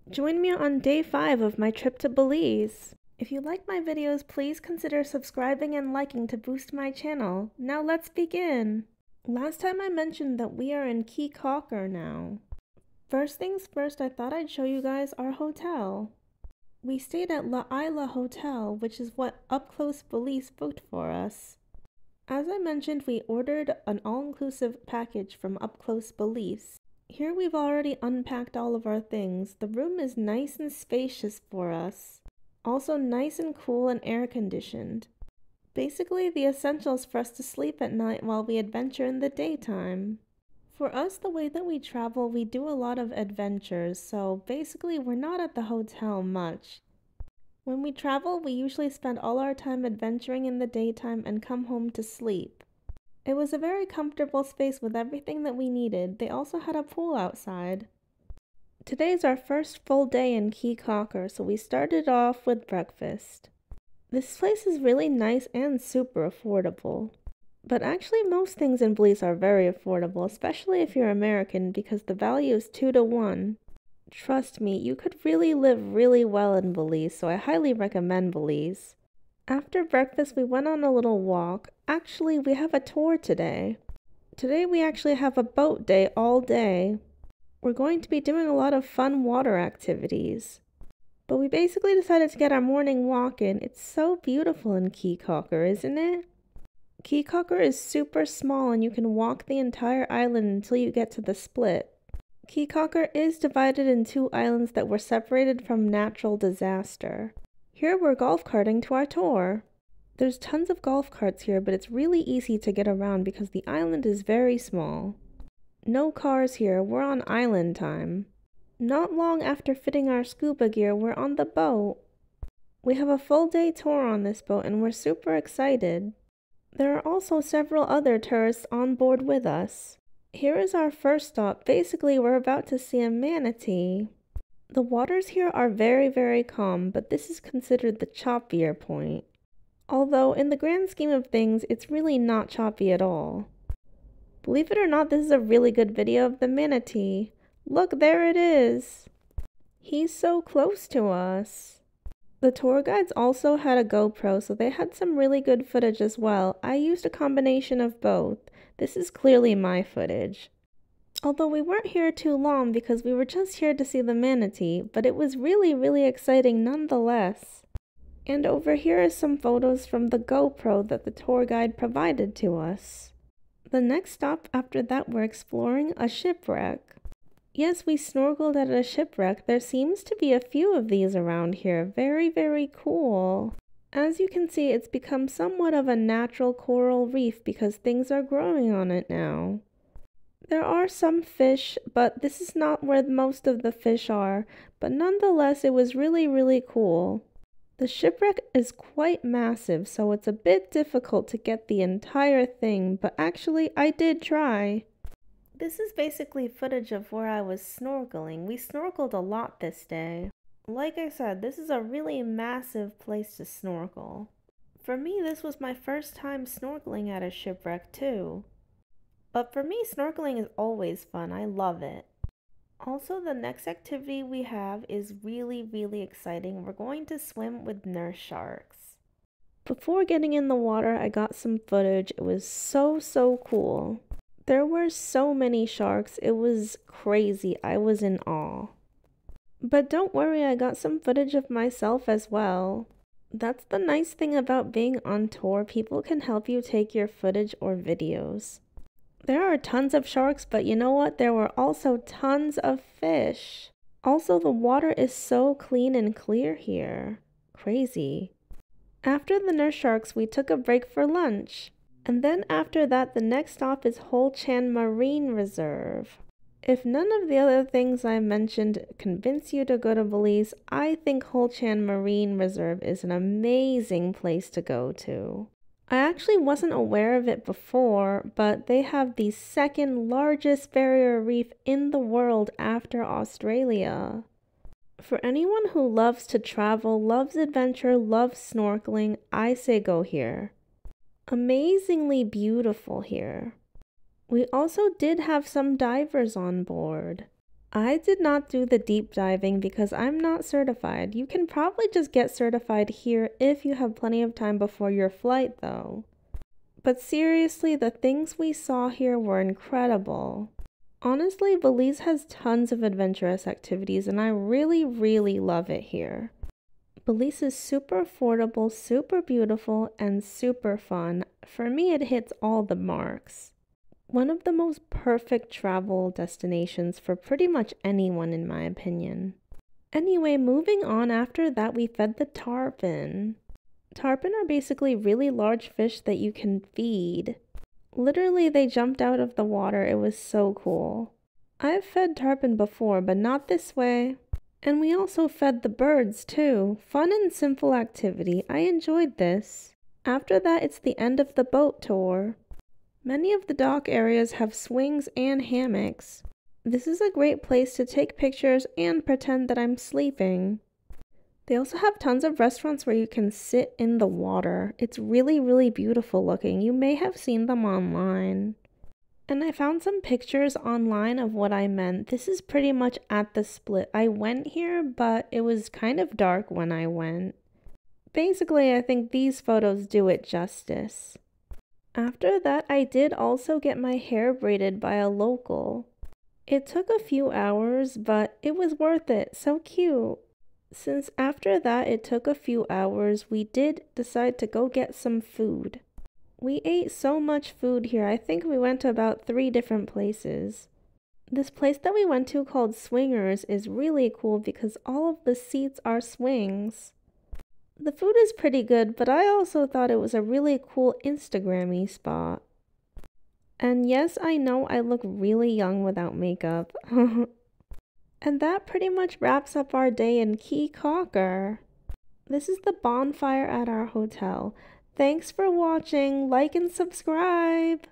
Join me on day 5 of my trip to Belize. If you like my videos, please consider subscribing and liking to boost my channel. Now let's begin! Last time I mentioned that we are in Caulker now. First things first, I thought I'd show you guys our hotel. We stayed at La Isla Hotel, which is what Up Close Belize booked for us. As I mentioned, we ordered an all-inclusive package from Up Close Belize. Here we've already unpacked all of our things. The room is nice and spacious for us. Also nice and cool and air-conditioned. Basically the essentials for us to sleep at night while we adventure in the daytime. For us, the way that we travel, we do a lot of adventures, so basically we're not at the hotel much. When we travel, we usually spend all our time adventuring in the daytime and come home to sleep. It was a very comfortable space with everything that we needed. They also had a pool outside. Today's our first full day in Caulker, so we started off with breakfast. This place is really nice and super affordable. But actually most things in Belize are very affordable, especially if you're American, because the value is 2 to 1. Trust me, you could really live really well in Belize, so I highly recommend Belize. After breakfast, we went on a little walk. Actually, we have a tour today. Today we actually have a boat day all day. We're going to be doing a lot of fun water activities. But we basically decided to get our morning walk in. It's so beautiful in Caulker, isn't it? Caulker is super small and you can walk the entire island until you get to the split. Caulker is divided in 2 islands that were separated from natural disaster. Here we're golf carting to our tour. There's tons of golf carts here, but it's really easy to get around because the island is very small. No cars here, we're on island time. Not long after fitting our scuba gear, we're on the boat. We have a full day tour on this boat and we're super excited. There are also several other tourists on board with us. Here is our first stop. Basically, we're about to see a manatee. The waters here are very, very calm, but this is considered the choppier point. Although, in the grand scheme of things, it's really not choppy at all. Believe it or not, this is a really good video of the manatee. Look, there it is! He's so close to us. The tour guides also had a GoPro, so they had some really good footage as well. I used a combination of both. This is clearly my footage. Although we weren't here too long because we were just here to see the manatee, but it was really, really exciting nonetheless. And over here is some photos from the GoPro that the tour guide provided to us. The next stop after that, we're exploring a shipwreck. Yes, we snorkeled at a shipwreck. There seems to be a few of these around here. Very, very cool. As you can see, it's become somewhat of a natural coral reef because things are growing on it now. There are some fish, but this is not where most of the fish are, but nonetheless it was really, really cool. The shipwreck is quite massive, so it's a bit difficult to get the entire thing, but actually I did try. This is basically footage of where I was snorkeling. We snorkeled a lot this day. Like I said, this is a really massive place to snorkel. For me, this was my first time snorkeling at a shipwreck too. But for me, snorkeling is always fun. I love it. Also, the next activity we have is really, really exciting. We're going to swim with nurse sharks. Before getting in the water, I got some footage. It was so cool. There were so many sharks. It was crazy. I was in awe. But don't worry, I got some footage of myself as well. That's the nice thing about being on tour. People can help you take your footage or videos. There are tons of sharks, but you know what? There were also tons of fish. Also, the water is so clean and clear here. Crazy. After the nurse sharks, we took a break for lunch. And then after that, the next stop is Hol Chan Marine Reserve. If none of the other things I mentioned convince you to go to Belize, I think Hol Chan Marine Reserve is an amazing place to go to. I actually wasn't aware of it before, but they have the second largest barrier reef in the world after Australia. For anyone who loves to travel, loves adventure, loves snorkeling, I say go here. Amazingly beautiful here. We also did have some divers on board. I did not do the deep diving because I'm not certified. You can probably just get certified here if you have plenty of time before your flight though. But seriously, the things we saw here were incredible. Honestly, Belize has tons of adventurous activities and I really love it here. Belize is super affordable, super beautiful, and super fun. For me, it hits all the marks. One of the most perfect travel destinations for pretty much anyone in my opinion. Anyway, moving on, after that we fed the tarpon. Tarpon are basically really large fish that you can feed. Literally, they jumped out of the water. It was so cool. I've fed tarpon before, but not this way. And we also fed the birds too. Fun and simple activity. I enjoyed this. After that, it's the end of the boat tour. Many of the dock areas have swings and hammocks. This is a great place to take pictures and pretend that I'm sleeping. They also have tons of restaurants where you can sit in the water. It's really beautiful looking. You may have seen them online. And I found some pictures online of what I meant. This is pretty much at the split. I went here, but it was kind of dark when I went. Basically, I think these photos do it justice. After that, I did also get my hair braided by a local. It took a few hours, but it was worth it. So cute. Since after that it took a few hours, we did decide to go get some food. We ate so much food here. I think we went to about 3 different places. This place that we went to called Swingers is really cool because all of the seats are swings. The food is pretty good, but I also thought it was a really cool Instagram-y spot. And yes, I know I look really young without makeup. And that pretty much wraps up our day in Caye, Caulker. This is the bonfire at our hotel. Thanks for watching. Like and subscribe.